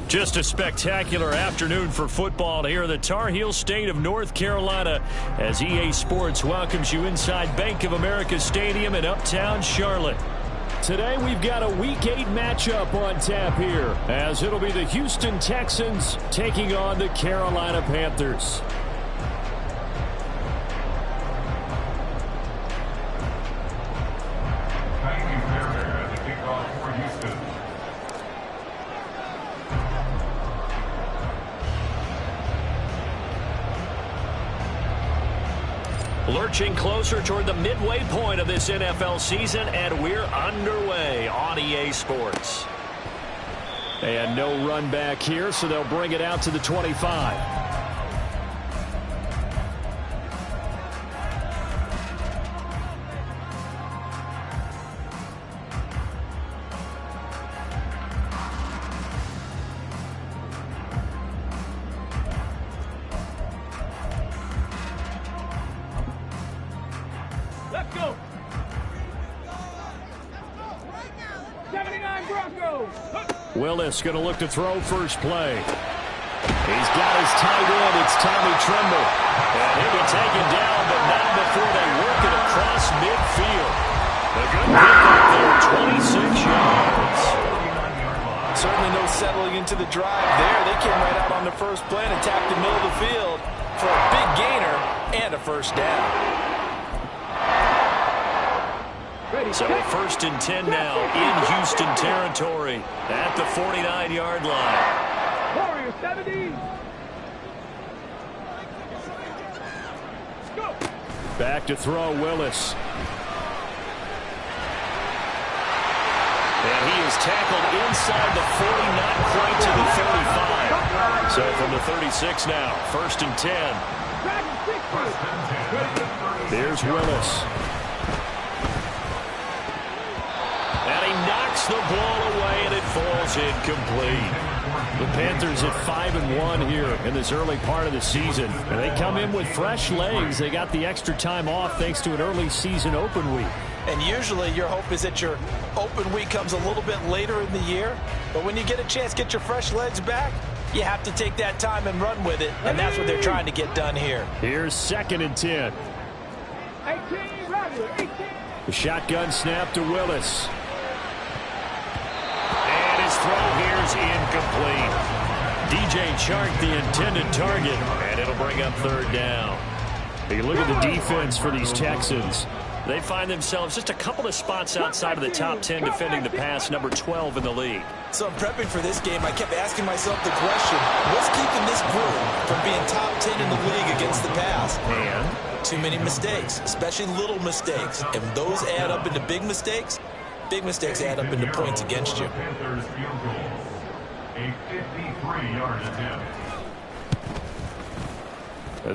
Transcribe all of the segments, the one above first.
Just a spectacular afternoon for football here in the Tar Heel state of North Carolina as EA Sports welcomes you inside Bank of America Stadium in uptown Charlotte. Today we've got a Week 8 matchup on tap here as it'll be the Houston Texans taking on the Carolina Panthers. Lurching closer toward the midway point of this NFL season, and we're underway on EA Sports. And no run back here, so they'll bring it out to the 25. Let's go. 79 Broncos. Willis going to look to throw first play. He's got his tight end. It's Tommy Tremble. And he'll be taken down, but not before they work it across midfield. A good pickup there, 26 yards. Certainly no settling into the drive there. They came right out on the first play and attacked the middle of the field for a big gainer and a first down. So a 1st and 10 now in Houston territory at the 49-yard line. Warriors 70. Go. Back to throw, Willis. And he is tackled inside the 40, not quite to the 35. So from the 36 now, 1st and 10. Here's Willis. And he knocks the ball away, and it falls incomplete. The Panthers at 5-1 here in this early part of the season. And they come in with fresh legs. They got the extra time off thanks to an early season open week. And usually your hope is that your open week comes a little bit later in the year. But when you get a chance to get your fresh legs back, you have to take that time and run with it. And that's what they're trying to get done here. Here's 2nd and 10. 18, Roger, 18. The shotgun snap to Willis. His throw here is incomplete. DJ Chark, the intended target, and it'll bring up 3rd down. You look at the defense for these Texans. They find themselves just a couple of spots outside of the top 10 defending the pass, number 12 in the league. So I'm prepping for this game. I kept asking myself the question, what's keeping this group from being top 10 in the league against the pass? And too many mistakes, especially little mistakes. And those add up into big mistakes. Big mistakes add up into points against you. A 53-yard attempt.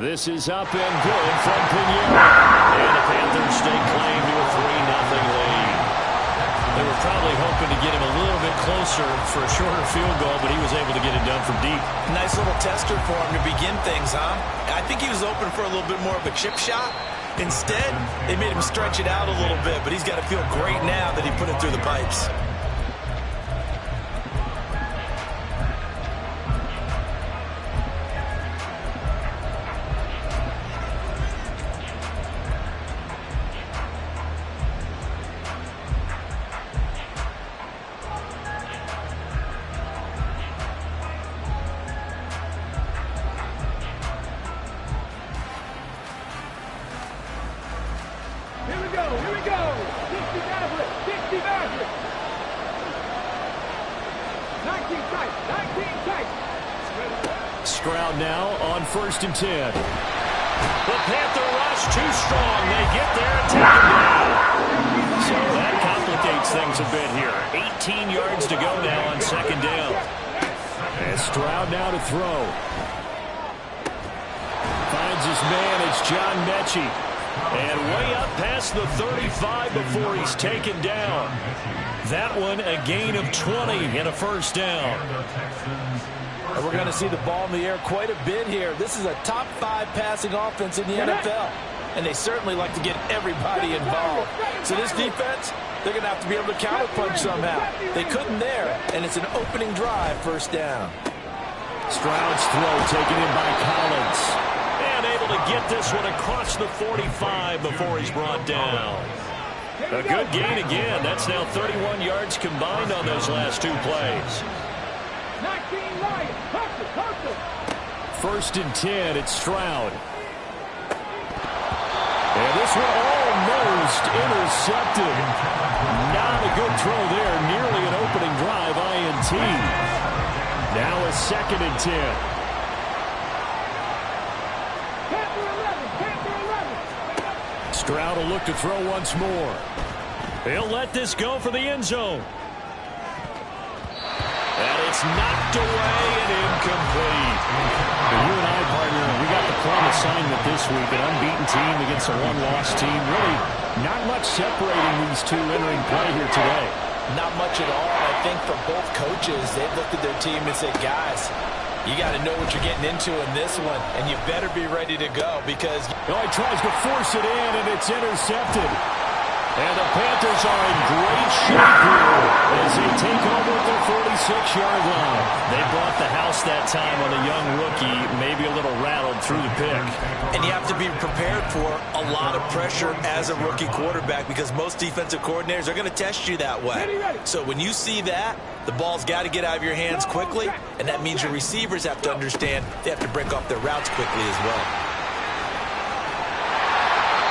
This is up and good from Pinheiro. And the Panthers stake claim to a 3-0 lead. They were probably hoping to get him a little bit closer for a shorter field goal, but he was able to get it done from deep. Nice little tester for him to begin things, huh? I think he was open for a little bit more of a chip shot. Instead, they made him stretch it out a little bit, but he's got to feel great now that he put it through the pipes. Here we go. 60 Maverick. 19 tight. Stroud now on 1st and 10. The Panther rush too strong. They get there and take him down. So that complicates things a bit here. 18 yards to go now on 2nd down. And Stroud now to throw. Finds his man. It's John Mechie. And way up past the 35 before he's taken down. That one a gain of 20 and a 1st down. And we're going to see the ball in the air quite a bit here. This is a top 5 passing offense in the NFL. And they certainly like to get everybody involved. So this defense, They're going to have to be able to counterpunch somehow. They couldn't there, and it's an opening drive, first down. Stroud's throw taken in by Collins. And able to get this one across the 45 before he's brought down. A good gain again. That's now 31 yards combined on those last two plays. 19 Lions. Hustle. 1st and 10. It's Stroud. And this one almost intercepted. Not a good throw there. Nearly an opening drive INT. Now a 2nd and 10. Stroud will look to throw once more. He'll let this go for the end zone. And it's knocked away and incomplete. You and I, partner, we got the plum assignment this week. An unbeaten team against a one-loss team. Really not much separating these two entering play here today. Not much at all. I think for both coaches, they've looked at their team and said, guys, you got to know what you're getting into in this one, and you better be ready to go because... Oh, he tries to force it in, and it's intercepted. And the Panthers are in great shape here as they take over at the 46-yard line. They brought the house that time on a young rookie, maybe a little rattled through the pick. And you have to be prepared for a lot of pressure as a rookie quarterback because most defensive coordinators are going to test you that way. So when you see that, the ball's got to get out of your hands quickly, and that means your receivers have to understand they have to break off their routes quickly as well.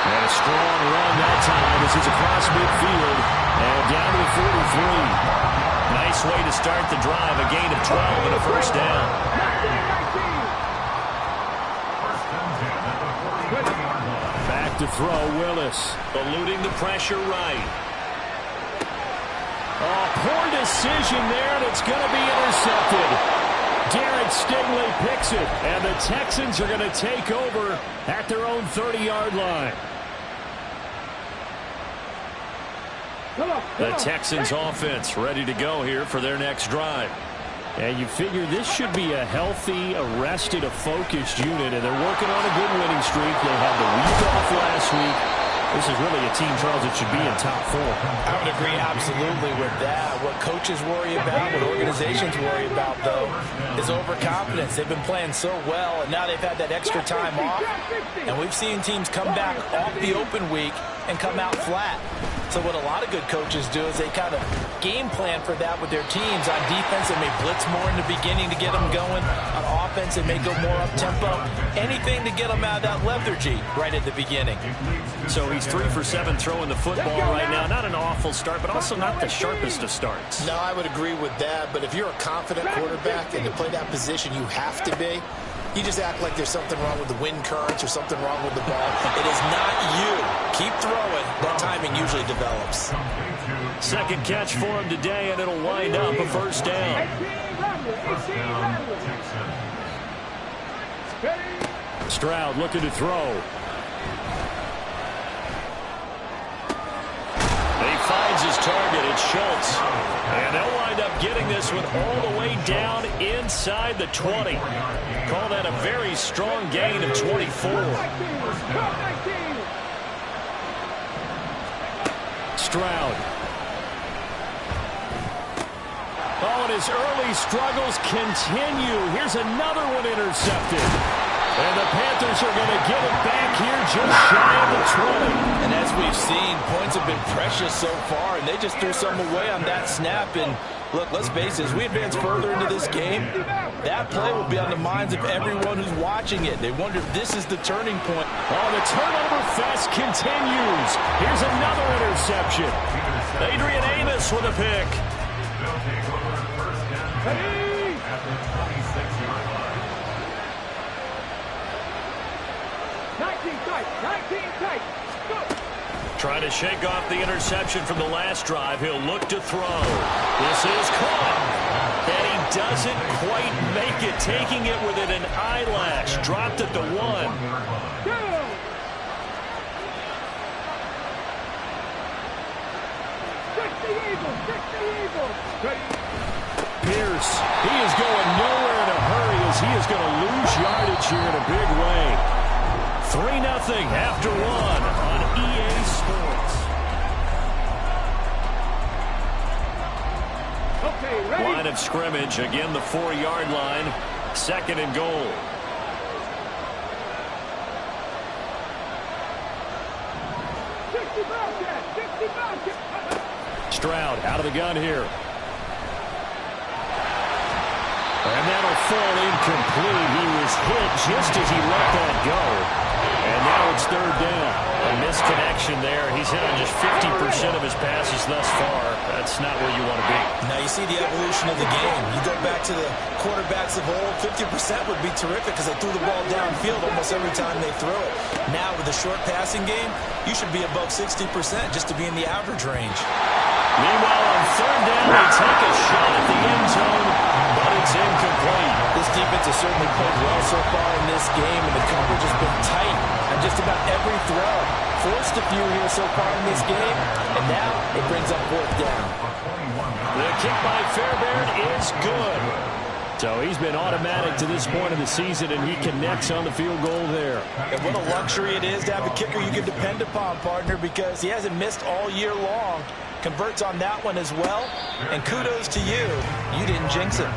And a strong run that time as he's across midfield and down to the 43. Nice way to start the drive, a gain of 12 and a first down. Back to throw, Willis, eluding the pressure right. Oh, poor decision there, and it's going to be intercepted. Derek Stingley picks it, and the Texans are going to take over at their own 30-yard line. The Texans offense ready to go here for their next drive. And you figure this should be a healthy, arrested, a focused unit, and they're working on a good winning streak. They had the week off last week. This is really a team, Charles, that should be in top 4. I would agree absolutely with that. What coaches worry about, what organizations worry about, though, is overconfidence. They've been playing so well, and now they've had that extra time off. And we've seen teams come back off the open week and come out flat. So what a lot of good coaches do is they kind of game plan for that with their teams. On defense, they may blitz more in the beginning to get them going. On offense, they may go more up-tempo. Anything to get them out of that lethargy right at the beginning. So he's 3 for 7 throwing the football right now. Not an awful start, but also not the sharpest of starts. No, I would agree with that. But if you're a confident quarterback and to play that position, you have to be. You just act like there's something wrong with the wind currents or something wrong with the ball. It is not you. Keep throwing. That timing usually develops. Second catch for him today, and it'll wind up a first down. Stroud looking to throw. He finds his target. It's Schultz. And they'll wind up getting this one all the way down inside the 20. Call that a very strong gain of 24. Stroud. Oh, and his early struggles continue. Here's another one intercepted. And the Panthers are going to get it back here just shy of the 20. And as we've seen, points have been precious so far, and they just threw some away on that snap. And look, let's face it, as we advance further into this game, that play will be on the minds of everyone who's watching it. They wonder if this is the turning point. Oh, the turnover fest continues. Here's another interception. Adrian Amos with a pick. Trying to shake off the interception from the last drive. He'll look to throw. This is caught. And he doesn't quite make it. Taking it within an eyelash. Dropped at the 1. Pierce, he is going nowhere in a hurry as he is going to lose yardage here in a big way. 3-0 after 1 on EA Sports. line of scrimmage. Again, the 4-yard line. 2nd and goal. Stroud out of the gun here. And that'll fall incomplete. He was hit just as he let that go. And now it's 3rd down. A misconnection there. He's hit on just 50% of his passes thus far. That's not where you want to be. Now you see the evolution of the game. You go back to the quarterbacks of old, 50% would be terrific because they threw the ball downfield almost every time they threw it. Now with a short passing game, you should be above 60% just to be in the average range. Meanwhile, on 3rd down, they take a shot at the end zone, but it's incomplete. This defense has certainly played well so far in this game, and the coverage has been tight on just about every throw. Forced a few here so far in this game, and now it brings up 4th down. The kick by Fairbairn is good. So he's been automatic to this point of the season, and he connects on the field goal there. And what a luxury it is to have a kicker you can depend upon, partner, because he hasn't missed all year long. Converts on that one as well, and kudos to you. You didn't jinx it.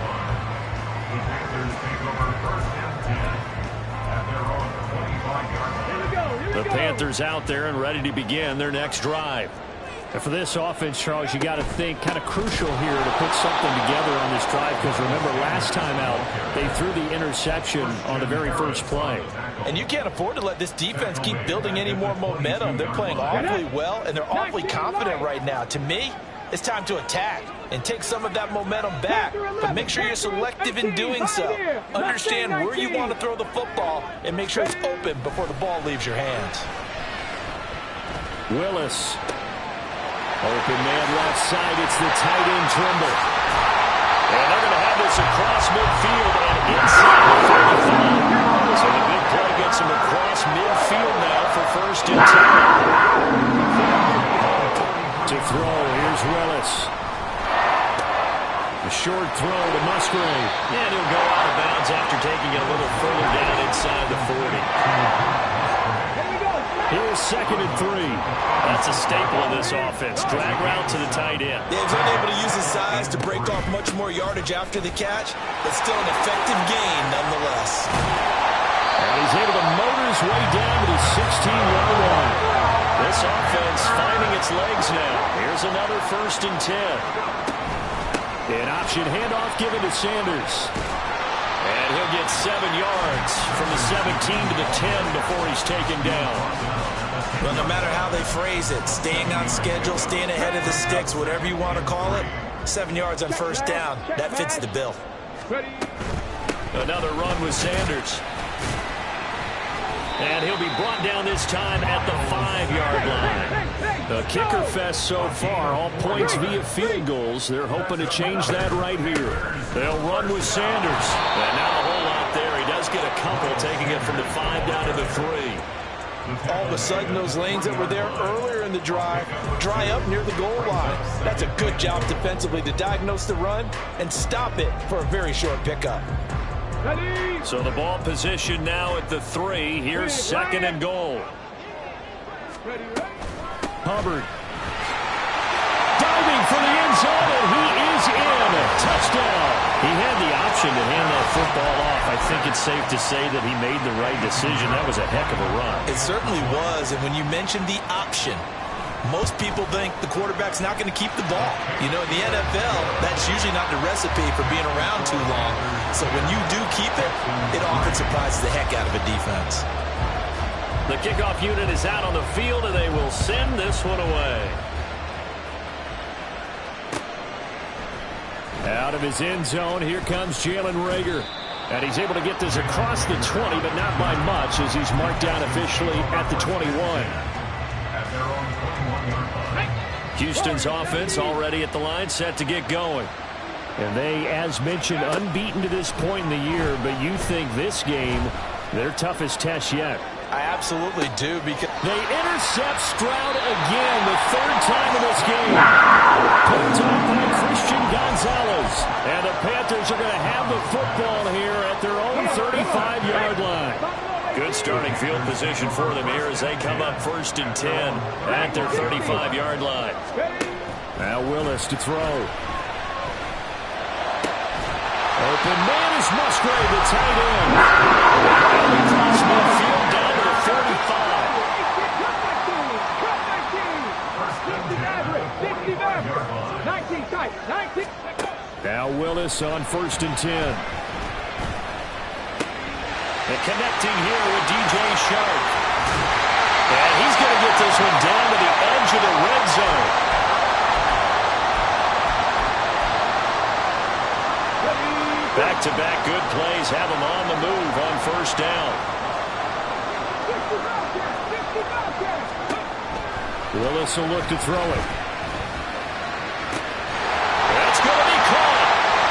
The Panthers out there and ready to begin their next drive. And for this offense, Charles, you got to think kind of crucial here to put something together on this drive, because remember last time out they threw the interception on the very first play. And you can't afford to let this defense keep building any more momentum. They're playing awfully well, and they're awfully confident right now. To me, it's time to attack and take some of that momentum back, but make sure you're selective in doing so. Understand where you want to throw the football and make sure it's open before the ball leaves your hands. Willis. Open man left side. It's the tight end Trimble. And they're going to have this across midfield and inside the 35. So the big play gets him across midfield now for 1st and 10. To throw, here's Willis. A short throw to Musgrave. And he'll go out of bounds after taking it a little further down inside the 40. Here's 2nd and 3. That's a staple of this offense. Drag route to the tight end. Dave's unable to use his size to break off much more yardage after the catch, but still an effective gain nonetheless. And he's able to motor his way down to the 16-yard line. This offense finding its legs now. Here's another 1st and 10. An option handoff given to Sanders. And he'll get 7 yards from the 17 to the 10 before he's taken down. Well, no matter how they phrase it, staying on schedule, staying ahead of the sticks, whatever you want to call it, 7 yards on 1st down, that fits the bill. Another run with Sanders. And he'll be brought down this time at the 5-yard line. The kicker fest so far, all points via field goals. They're hoping to change that right here. They'll run with Sanders. And now a whole lot there. He does get a couple, taking it from the 5 down to the 3. All of a sudden, those lanes that were there earlier in the drive dry up near the goal line. That's a good job defensively to diagnose the run and stop it for a very short pickup. So the ball position now at the 3. Here's 2nd and goal. Hubbard. Diving for the end zone, and he is in. Touchdown. He had the option to hand that football off. I think it's safe to say that he made the right decision. That was a heck of a run. It certainly was, and when you mentioned the option, most people think the quarterback's not going to keep the ball. You know, in the NFL, that's usually not the recipe for being around too long. So when you do keep it, it often surprises the heck out of a defense. The kickoff unit is out on the field, and they will send this one away. Out of his end zone, here comes Jalen Reagor. And he's able to get this across the 20, but not by much, as he's marked down officially at the 21. Houston's offense already at the line, set to get going. And they, as mentioned, unbeaten to this point in the year, but you think this game, their toughest test yet. I absolutely do, because they intercept Stroud again, the 3rd time in this game. Picked up by Christian Gonzalez. And the Panthers are going to have the football here at their own 35-yard line. Good starting field position for them here as they come up 1st and 10 at their 35-yard line. Now Willis to throw. open man is Musgrave, the tight end. Across midfield down to the 45. Now Willis on 1st and 10. And connecting here with DJ Shark. And he's going to get this one down to the edge of the red zone. Back-to-back good plays have him on the move on 1st down. Willis will look to throw it. That's going to be caught.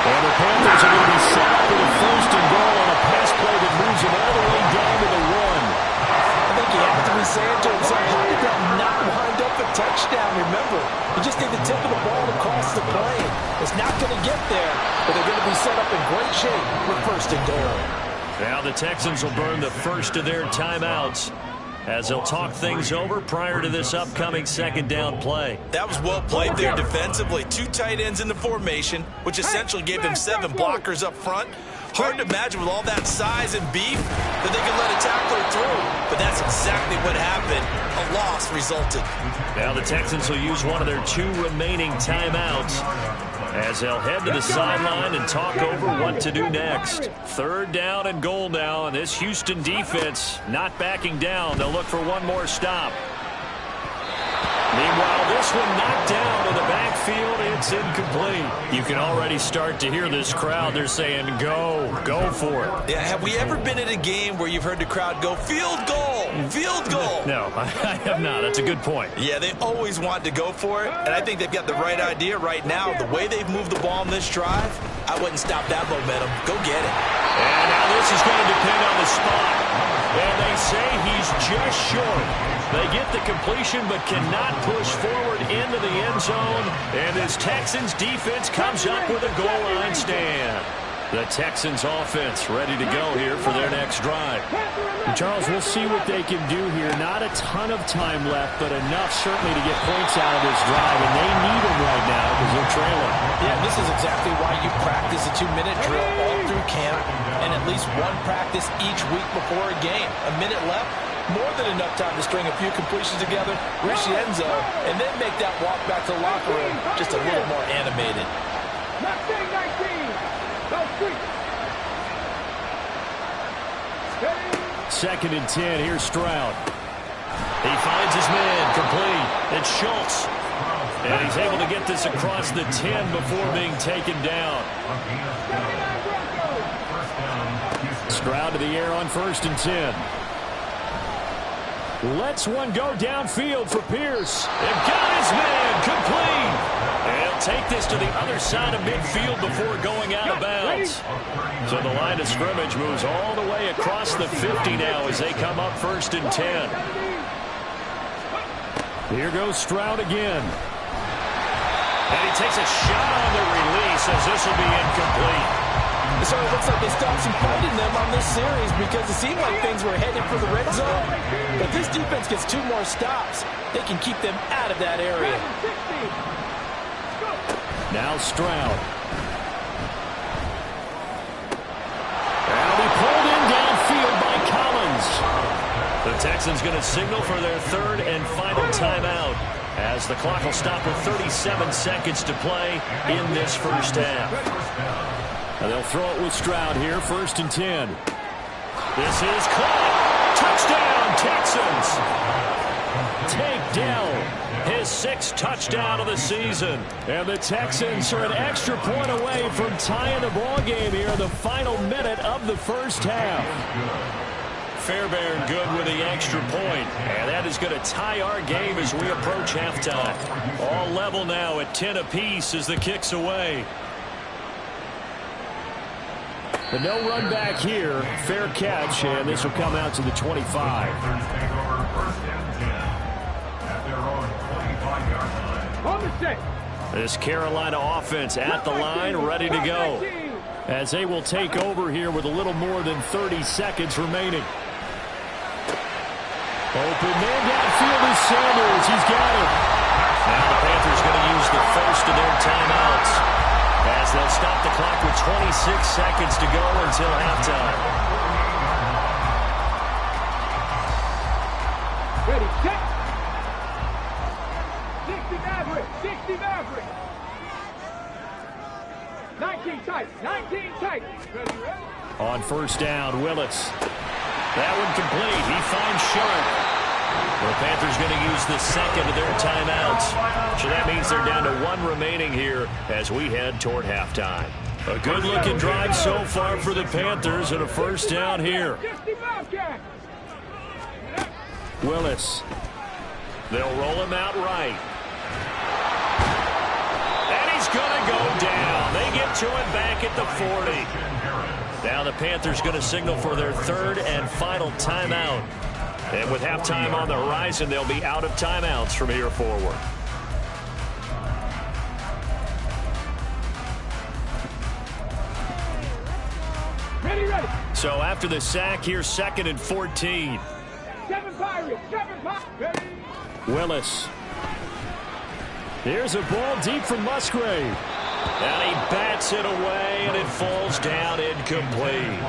And the Panthers are going to be set up with a 1st and goal on a pass play that moves them all the way down to the 1. I think you have to be saying to himself, how did that not wind up a touchdown? Remember, you just need the tip of the ball across the plane. It's not going to get there, but they're going to be set up in great shape with 1st and goal. Now the Texans will burn the first of their timeouts as they'll talk things over prior to this upcoming 2nd down play. That was well played there defensively. 2 tight ends in the formation, which essentially gave them 7 blockers up front. Hard to imagine with all that size and beef that they could let a tackler through. But that's exactly what happened. A loss resulted. Now the Texans will use one of their 2 remaining timeouts as they'll head to the sideline and talk over what to do next. 3rd down and goal now, and this Houston defense not backing down. They'll look for one more stop. Meanwhile, this one knocked down in the backfield. It's incomplete. You can already start to hear this crowd. They're saying, go for it. Yeah, have we ever been at a game where you've heard the crowd go, field goal, field goal? No, I have not. That's a good point. Yeah, they always want to go for it, and I think they've got the right idea right now. The way they've moved the ball in this drive, I wouldn't stop that momentum. Go get it. And now this is going to depend on the spot. And they say he's just short. They get the completion but cannot push forward into the end zone. And this Texans defense comes up with a goal line stand. The Texans offense ready to go here for their next drive. And Charles, we'll see what they can do here. Not a ton of time left, but enough certainly to get points out of this drive. And they need them right now because they're trailing. Yeah, this is exactly why you practice a 2-minute drill all through camp and at least one practice each week before a game. A minute left, more than enough time to string a few completions together, reach the end zone, and then make that walk back to the locker room just a little more animated. 2nd and 10. Here's Stroud. He finds his man complete. It's Schultz. And he's able to get this across the 10 before being taken down. Stroud to the air on 1st and 10. Lets one go downfield for Pierce. And got his man complete. And he'll take this to the other side of midfield before going out of bounds. So the line of scrimmage moves all the way across the 50 now as they come up 1st and 10. Here goes Stroud again. And he takes a shot on the release as this will be incomplete. So it looks like they stopped some fighting them on this series because it seemed like things were headed for the red zone. But this defense gets 2 more stops. They can keep them out of that area. Now Stroud. And he pulled in downfield by Collins. The Texans going to signal for their 3rd and final timeout as the clock will stop with 37 seconds to play in this first half. And they'll throw it with Stroud here, 1st and 10. This is caught. Touchdown, Texans. Tank Dell, his 6th touchdown of the season. And the Texans are an extra point away from tying the ball game here in the final minute of the first half. Fairbairn good with the extra point. And that is going to tie our game as we approach halftime. All level now at 10 apiece as the kick's away. But no run back here. Fair catch, and this will come out to the 25. This Carolina offense at the line, ready to go. As they will take over here with a little more than 30 seconds remaining. Open man downfield is Sanders. He's got it. Now the Panthers going to use the first of their timeouts. as they'll stop the clock with 26 seconds to go until halftime. Ready, set. 60 Maverick, 60 Maverick. 19 tight, 19 tight. Ready, ready. On first down, Willis. That one complete. He finds Sharp. The Panthers going to use the second of their timeouts. So that means they're down to one remaining here as we head toward halftime. A good-looking drive so far for the Panthers and a first down here. Willis. They'll roll him out right. And he's going to go down. They get to him back at the 40. Now the Panthers going to signal for their third and final timeout. And with halftime on the horizon, they'll be out of timeouts from here forward. Ready, ready. So after the sack, here's 2nd and 14. 7 Pirates, 7 Pirates. Ready. Willis. Here's a ball deep from Musgrave. And he bats it away, and it falls down incomplete.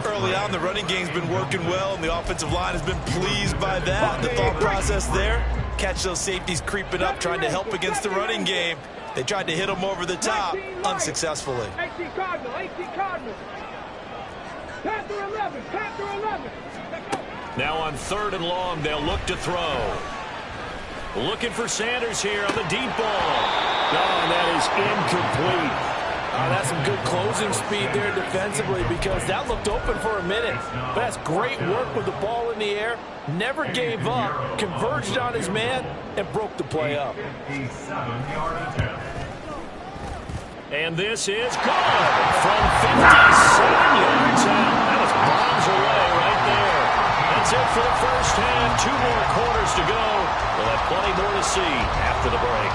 Early on, the running game's been working well, and the offensive line has been pleased by that. The thought process there, catch those safeties creeping up, trying to help against the running game. They tried to hit them over the top, unsuccessfully. 18 Cardinal, 18 Cardinal. Panther 11, Panther 11. Now on 3rd and long, they'll look to throw. Looking for Sanders here on the deep ball. Oh, and that is incomplete. That's some good closing speed there defensively because that looked open for a minute. But that's great work with the ball in the air. Never gave up, converged on his man, and broke the play up. 57-yard attempt. And this is good from 57 yards out. That was bombs away right there. That's it for the first half. 2 more quarters to go. We'll have plenty more to see after the break.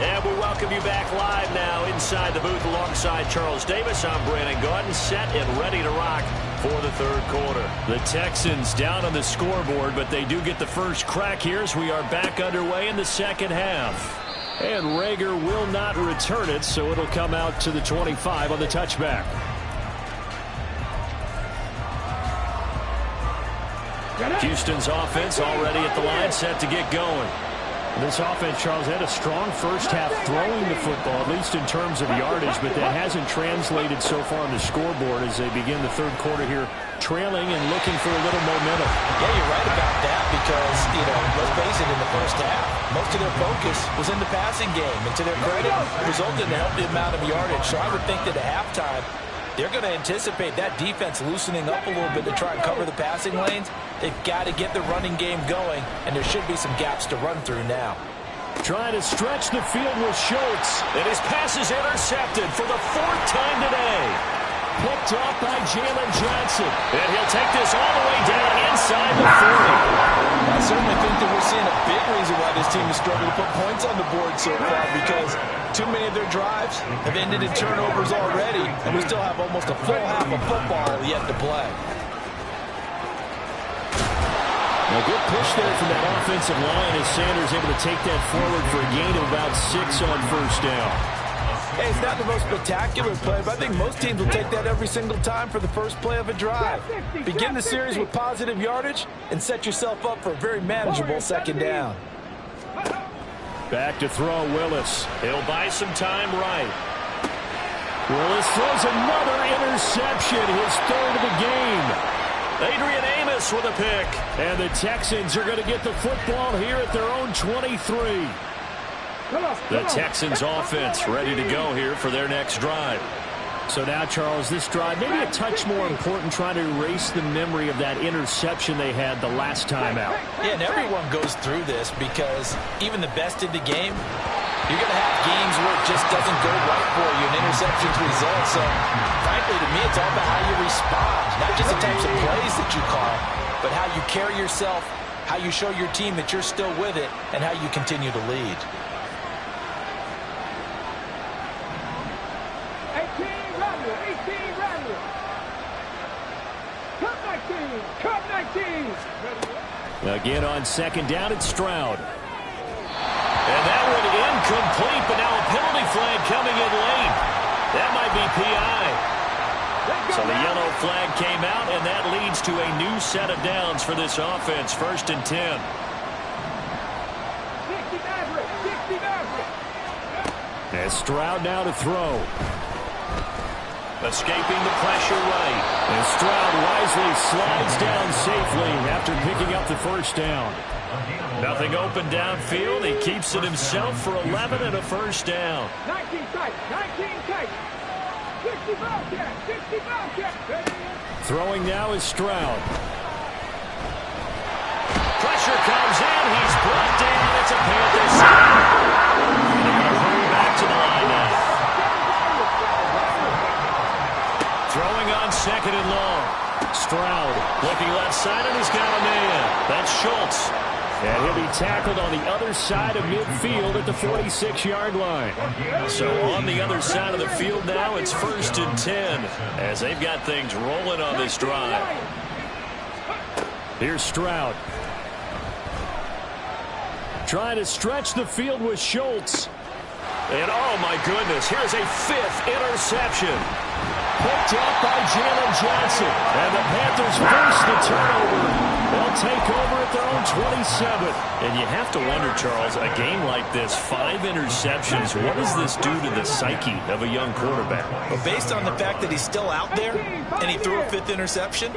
And we welcome you back live now inside the booth alongside Charles Davis. I'm Brandon Gaudin, set and ready to rock for the third quarter. The Texans down on the scoreboard, but they do get the first crack here as we are back underway in the second half. And Rager will not return it, so it'll come out to the 25 on the touchback. Houston's offense already at the line, set to get going. This offense, Charles, had a strong first half throwing the football, at least in terms of yardage, but that hasn't translated so far on the scoreboard as they begin the third quarter here, trailing and looking for a little momentum. Yeah, you're right about that because, let's face it, in the first half, most of their focus was in the passing game. And to their credit, resulted in a healthy amount of yardage. So I would think that at halftime, they're going to anticipate that defense loosening up a little bit to try and cover the passing lanes. They've got to get the running game going, and there should be some gaps to run through now. Trying to stretch the field with Schultz. And his pass is intercepted for the 4th time today. Picked off by Jalen Johnson. And he'll take this all the way down inside the 40. I certainly think that we're seeing a big reason why this team has struggled to put points on the board so far because too many of their drives have ended in turnovers already, and we still have almost a full half of football yet to play. A good push there from that offensive line as Sanders able to take that forward for a gain of about 6 on first down. Hey, it's not the most spectacular play, but I think most teams will take that every single time for the first play of a drive. Begin the series with positive yardage and set yourself up for a very manageable second down. Back to throw Willis. He'll buy some time right. Willis throws another interception, his 3rd of the game. Adrian Amos with a pick. And the Texans are going to get the football here at their own 23. The Texans offense ready to go here for their next drive. So now, Charles, this drive maybe a touch more important, trying to erase the memory of that interception they had the last time out. Yeah, and everyone goes through this because even the best in the game, you're going to have games where it just doesn't go right for you, and interceptions result. So, frankly, to me, it's all about how you respond, not just the types of plays that you call, but how you carry yourself, how you show your team that you're still with it, and how you continue to lead. 18 Rattler. Cut 19. Cut 19. Again on second down, it's Stroud. And that one incomplete, but now a penalty flag coming in late. That might be PI. So the yellow flag came out, and that leads to a new set of downs for this offense. 1st and 10. As Stroud now to throw. Escaping the pressure right. And Stroud wisely slides down safely after picking up the 1st down. Nothing open downfield. He keeps it himself for 11 and a 1st down. 19 tight, 19 tight. 60 Bobcat, 60 Bobcat. Throwing now is Stroud. Pressure comes in. He's brought down. It's a Panthers sack. They're going to hurry back to the line now. Throwing on 2nd and long. Stroud looking left side, and he's got a man. That's Schultz. And he'll be tackled on the other side of midfield at the 46-yard line. So on the other side of the field now, it's 1st and 10 as they've got things rolling on this drive. Here's Stroud. Trying to stretch the field with Schultz. And oh my goodness, here's a 5th interception. Picked up by Jalen Johnson. And the Panthers force the turnover. They'll take over at their own 27. And you have to wonder, Charles, a game like this, 5 interceptions, what does this do to the psyche of a young quarterback? Well, based on the fact that he's still out there and he threw a 5th interception,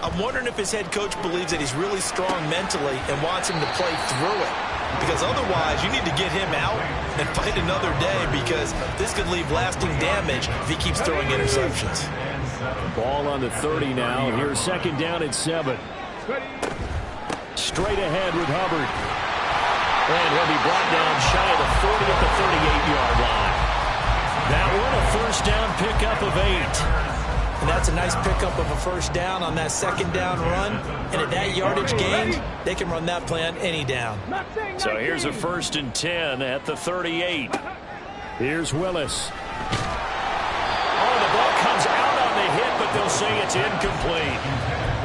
I'm wondering if his head coach believes that he's really strong mentally and wants him to play through it. Because otherwise, you need to get him out and fight another day because this could leave lasting damage if he keeps throwing interceptions. Ball on the 30 now. Here's 2nd down and 7. Straight ahead with Hubbard. And he'll be brought down shy of the 40 at the 38-yard line. That one a 1st down pickup of 8. And that's a nice pickup of a 1st down on that 2nd down run. And at that yardage gain, they can run that play on any down. So here's a 1st and 10 at the 38. Here's Willis. Oh, the ball comes out on the hit, but they'll say it's incomplete.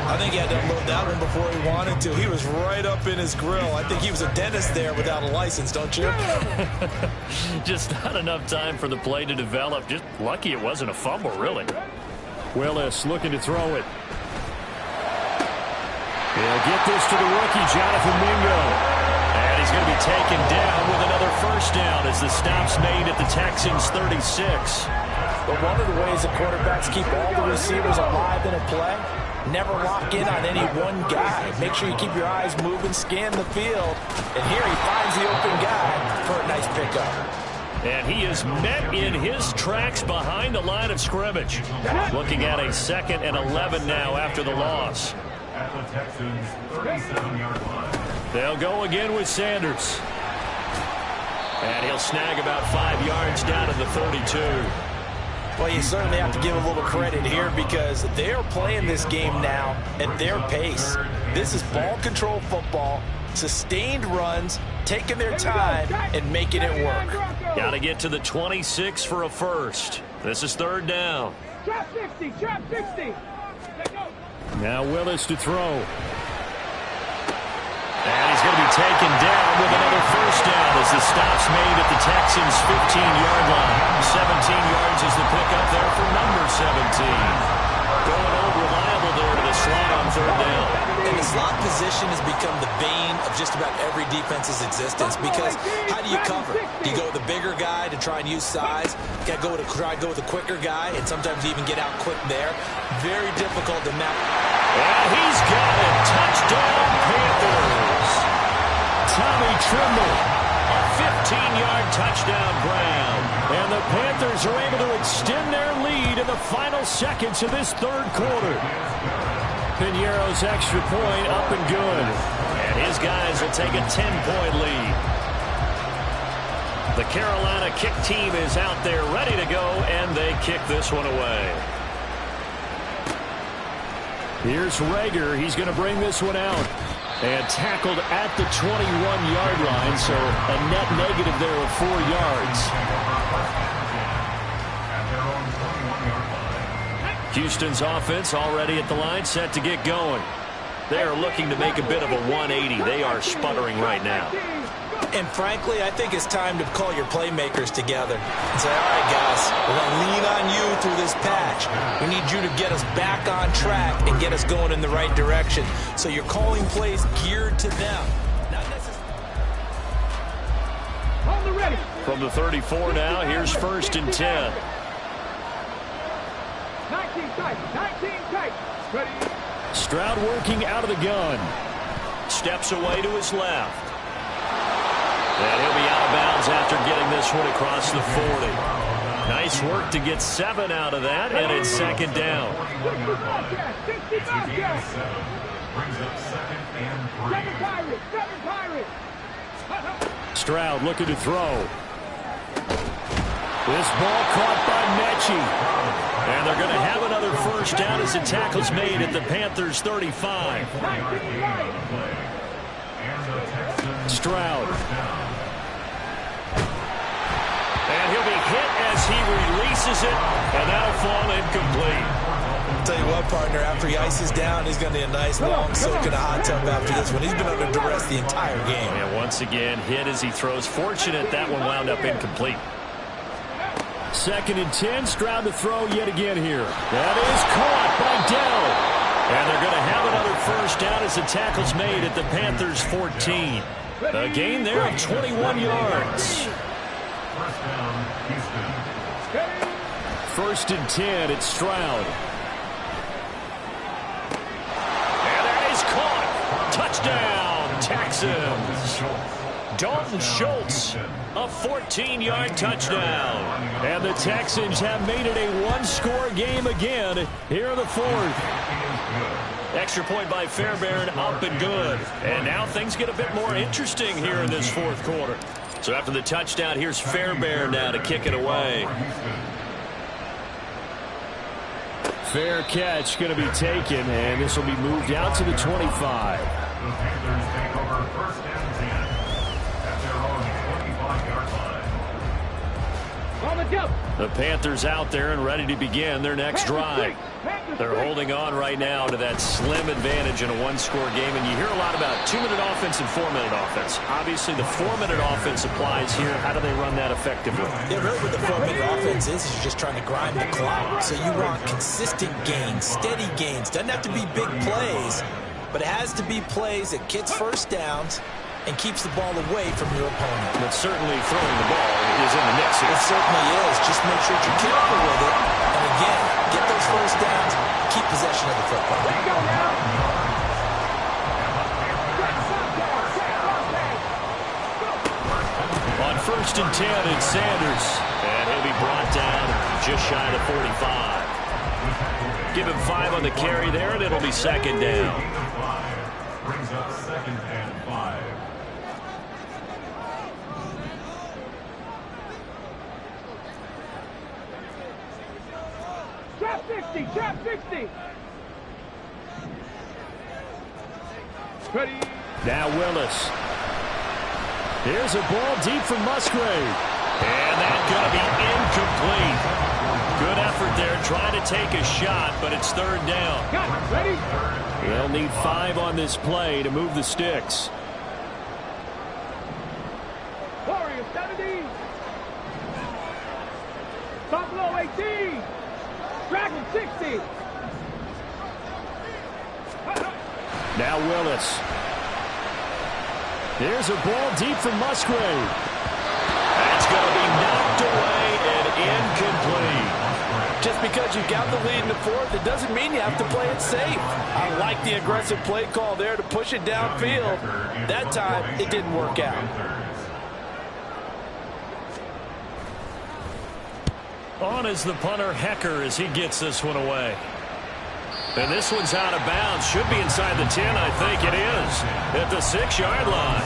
I think he had to unload that one before he wanted to. He was right up in his grill. I think he was a dentist there without a license, don't you? Just not enough time for the play to develop. Just lucky it wasn't a fumble, really. Willis looking to throw it. He'll get this to the rookie, Jonathan Mingo. And he's going to be taken down with another 1st down as the stop's made at the Texans' 36. But one of the ways the quarterbacks keep all the receivers alive in a play, never lock in on any one guy. Make sure you keep your eyes moving, scan the field. And here he finds the open guy for a nice pickup. And he is met in his tracks behind the line of scrimmage. Looking at a 2nd and 11 now after the loss. At the Texans' 37-yard line. They'll go again with Sanders. And he'll snag about 5 yards down to the 32. Well, you certainly have to give a little credit here because they're playing this game now at their pace. This is ball control football, sustained runs, taking their time and making it work. Got to get to the 26 for a 1st. This is 3rd down. Trap 60, trap 60. Now Willis to throw. And he's going to be taken down with another 1st down as the stop's made at the Texans' 15-yard line. 17 yards is the pickup there for number 17. Going old reliable there to the slot on 3rd down. And the slot position has become the bane of just about every defense's existence because how do you cover? Do you go with a bigger guy to try and use size? You got to try and go with a quicker guy and sometimes even get out quick there. Very difficult to map. And he's got it. Touchdown, Panthers. Tommy Trimble, a 15-yard touchdown grab. And the Panthers are able to extend their lead in the final seconds of this 3rd quarter. Piñeiro's extra point up and good. And his guys will take a 10-point lead. The Carolina kick team is out there ready to go, and they kick this one away. Here's Rager. He's going to bring this one out. And tackled at the 21-yard line, so a net negative there of 4 yards. Houston's offense already at the line, set to get going. They are looking to make a bit of a 180. They are sputtering right now. And frankly, I think it's time to call your playmakers together and say, all right, guys, we're going to lean on you through this patch. We need you to get us back on track and get us going in the right direction. So you're calling plays geared to them. Not necessarily. On the ready. From the 34 now, here's 1st and 10. 19 tight. 19 tight. Ready. Stroud working out of the gun. Steps away to his left. And he'll be out of bounds after getting this one across the 40. Nice work to get 7 out of that, and it's 2nd down. 60 Bobcats. Brings up 2nd and 3. 7 Pirates. 7 Pirates. Stroud looking to throw. This ball caught by Mechie. And they're going to have another 1st down as the tackle's made at the Panthers' 35. Stroud. And he'll be hit as he releases it, and that'll fall incomplete. I'll tell you what, partner, after he ices down, he's going to need a nice long soak in a hot tub after this one. He's been under duress the entire game. And once again, hit as he throws. Fortunate that one wound up incomplete. 2nd and 10. Stroud to throw yet again here. That is caught by Dell. And they're going to have another 1st down as the tackle's made at the Panthers' 14. A gain there of 21 yards. 1st down, Houston. 1st and 10. It's Stroud. And that is caught. Touchdown, Texans. Dalton Schultz, a 14-yard touchdown. And the Texans have made it a one-score game again here in the 4th. Extra point by Fairbairn, up and good. And now things get a bit more interesting here in this 4th quarter. So after the touchdown, here's Fairbairn now to kick it away. Fair catch going to be taken, and this will be moved out to the 25. The Panthers take over 1st and 10 at their own 25-yard line. On the jump. The Panthers out there and ready to begin their next drive. They're holding on right now to that slim advantage in a one-score game, and you hear a lot about 2-minute offense and 4-minute offense. Obviously, the 4-minute offense applies here. How do they run that effectively? Yeah, really what the 4-minute offense is you're just trying to grind the clock. So you want consistent gains, steady gains. Doesn't have to be big plays, but it has to be plays that gets 1st downs and keeps the ball away from your opponent. But certainly throwing the ball is in the mix here. It certainly is. Just make sure you're careful with it. And again, get those 1st downs, keep possession of the football. Let's go now. On 1st and 10, it's Sanders. And he'll be brought down just shy of the 45. Give him 5 on the carry there, and it'll be 2nd down. Brings up 2nd and 5. Trap 60. Trap 60. Ready. Now Willis. Here's a ball deep from Musgrave. And that's going to be incomplete. Good effort there trying to take a shot, but it's 3rd down. Got it. Ready. They'll need 5 on this play to move the sticks. Warriors 70. Buffalo 18. Dragon 60. Now Willis. Here's a ball deep from Musgrave. That's going to be knocked away and incomplete. Just because you got the lead in the 4th, it doesn't mean you have to play it safe. I like the aggressive play call there to push it downfield. That time, it didn't work out. On is the punter, Hecker, as he gets this one away. And this one's out of bounds. Should be inside the 10, I think it is. At the 6-yard line.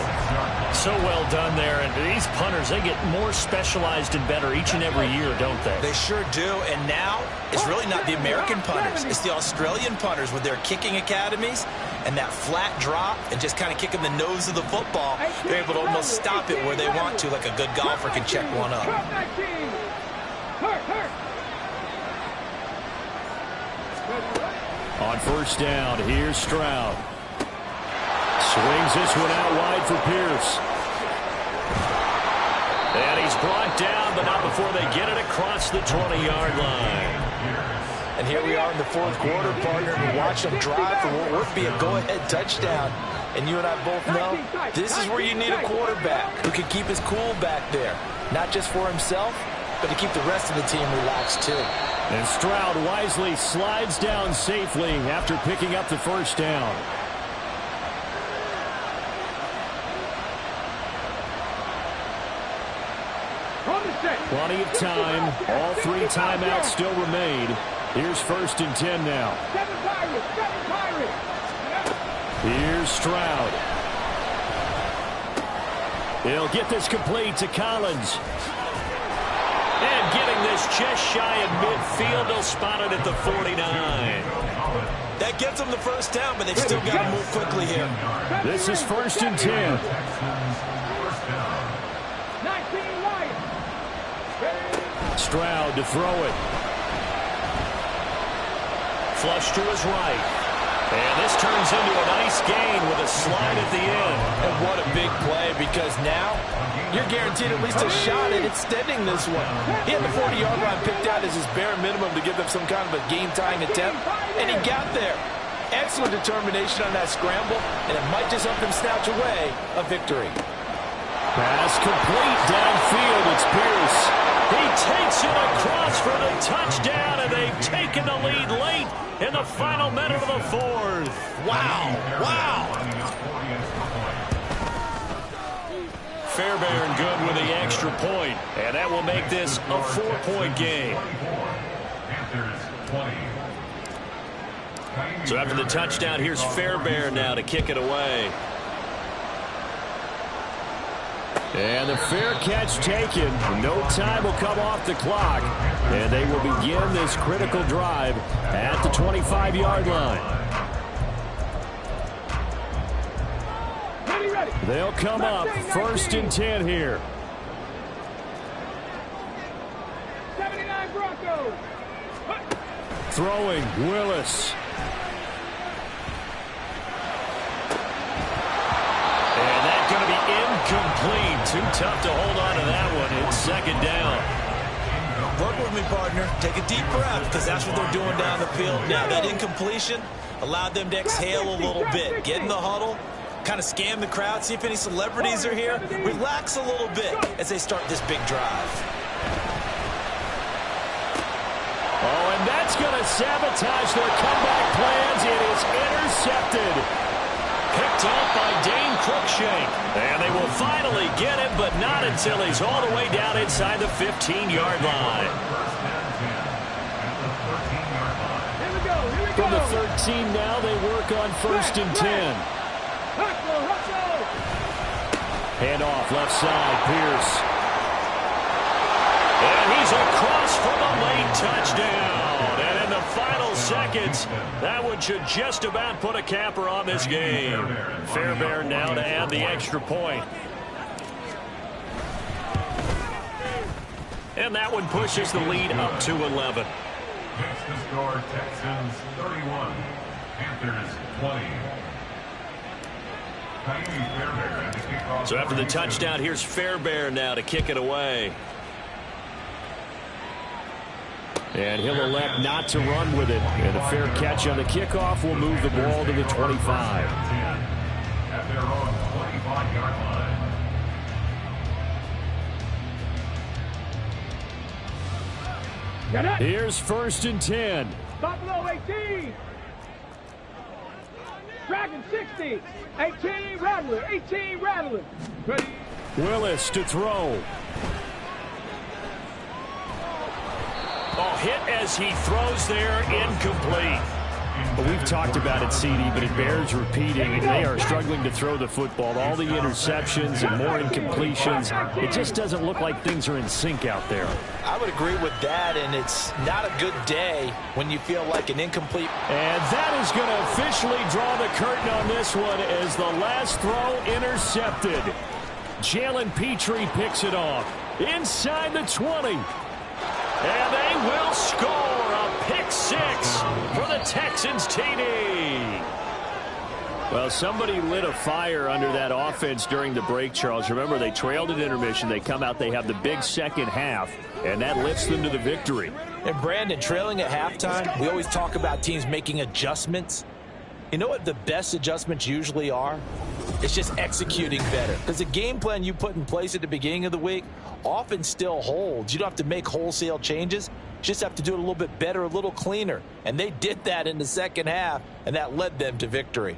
So well done there. And these punters, they get more specialized and better each and every year, don't they? They sure do. And now, it's really not the American punters. It's the Australian punters with their kicking academies and that flat drop and just kind of kicking the nose of the football. They're able to almost stop it where they want to, like a good golfer can check one up. Trap 19. Hurt. On 1st down, here's Stroud. Swings this one out wide for Pierce. And he's brought down, but not before they get it across the 20-yard line. And here we are in the fourth quarter, partner, and watch them drive for what would be a go-ahead touchdown. And you and I both know this is where you need a quarterback who can keep his cool back there. Not just for himself, but to keep the rest of the team relaxed too. And Stroud wisely slides down safely after picking up the first down. Plenty of time. All 3 timeouts still remain. Here's 1st and 10 now. Here's Stroud. He'll get this complete to Collins. And getting this just shy of midfield. They'll spot it at the 49. That gets them the first down, but they've still got to move quickly here. This is 1st and 10. Stroud to throw it. Flush to his right. And this turns into a nice gain with a slide at the end. And what a big play, because now you're guaranteed at least a shot at extending this one. He had the 40-yard line picked out as his bare minimum to give them some kind of a game-tying attempt, and he got there. Excellent determination on that scramble, and it might just help them snatch away a victory. Pass complete downfield. It's Pierce. He takes it across for the touchdown, and they've taken the lead late in the final minute of the fourth. Wow. Wow. Fairbairn good with the extra point, and that will make this a 4-point game. So after the touchdown, here's Fairbairn now to kick it away. And the fair catch taken. No time will come off the clock. And they will begin this critical drive at the 25-yard line. They'll come up 1st and 10 here. 79 Broncos. Throwing Willis. And that's going to be incomplete. Too tough to hold on to that one. It's 2nd down. Work with me, partner. Take a deep breath, because that's what they're doing down the field now. That incompletion allowed them to exhale a little bit. Get in the huddle, kind of scan the crowd, see if any celebrities are here. Relax a little bit as they start this big drive. Oh, and that's going to sabotage their comeback plans. It is intercepted. Picked up by Dane Cruikshank. And they will finally get it, but not until he's all the way down inside the 15-yard line. From the 13 now, they work on 1st and 10. Hand off left side, Pierce. And he's across for the late touchdown. And in the final seconds, that one should just about put a capper on this game. Fairbairn now to add the extra point. And that one pushes the lead up to 11. Next to score, Texans 31, Panthers 20. So after the touchdown, here's Fairbairn now to kick it away. And he'll elect not to run with it. And a fair catch on the kickoff will move the ball to the 25. At their own 25-yard line. Here's 1st and 10. Buffalo 18. Dragon 60. 18 Rattler. 18 Rattler. Ready. Willis to throw. Oh, hit as he throws there, incomplete. But we've talked about it, CD, but it bears repeating. They are struggling to throw the football. All the interceptions and more incompletions. It just doesn't look like things are in sync out there. I would agree with that, and it's not a good day when you feel like an incomplete. And that is going to officially draw the curtain on this one as the last throw intercepted. Jalen Petrie picks it off inside the 20. And they will score a pick six for the Texans TD. Well, somebody lit a fire under that offense during the break, Charles. Remember, they trailed at intermission. They come out, they have the big second half, and that lifts them to the victory. And, Brandon, trailing at halftime, we always talk about teams making adjustments. You know what the best adjustments usually are? It's just executing better. Because the game plan you put in place at the beginning of the week often still holds. You don't have to make wholesale changes. You just have to do it a little bit better, a little cleaner. And they did that in the second half, and that led them to victory.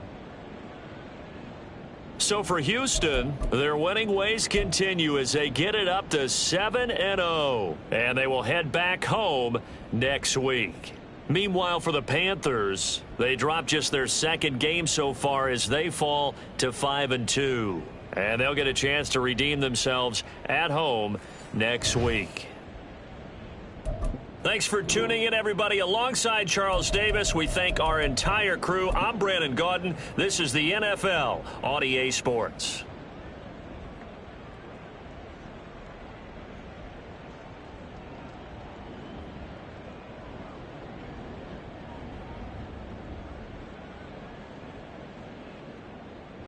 So for Houston, their winning ways continue as they get it up to 7-0. And they will head back home next week. Meanwhile, for the Panthers, they dropped just their second game so far as they fall to 5-2. And they'll get a chance to redeem themselves at home next week. Thanks for tuning in, everybody. Alongside Charles Davis, we thank our entire crew. I'm Brandon Gaudin. This is the NFL on EA Sports.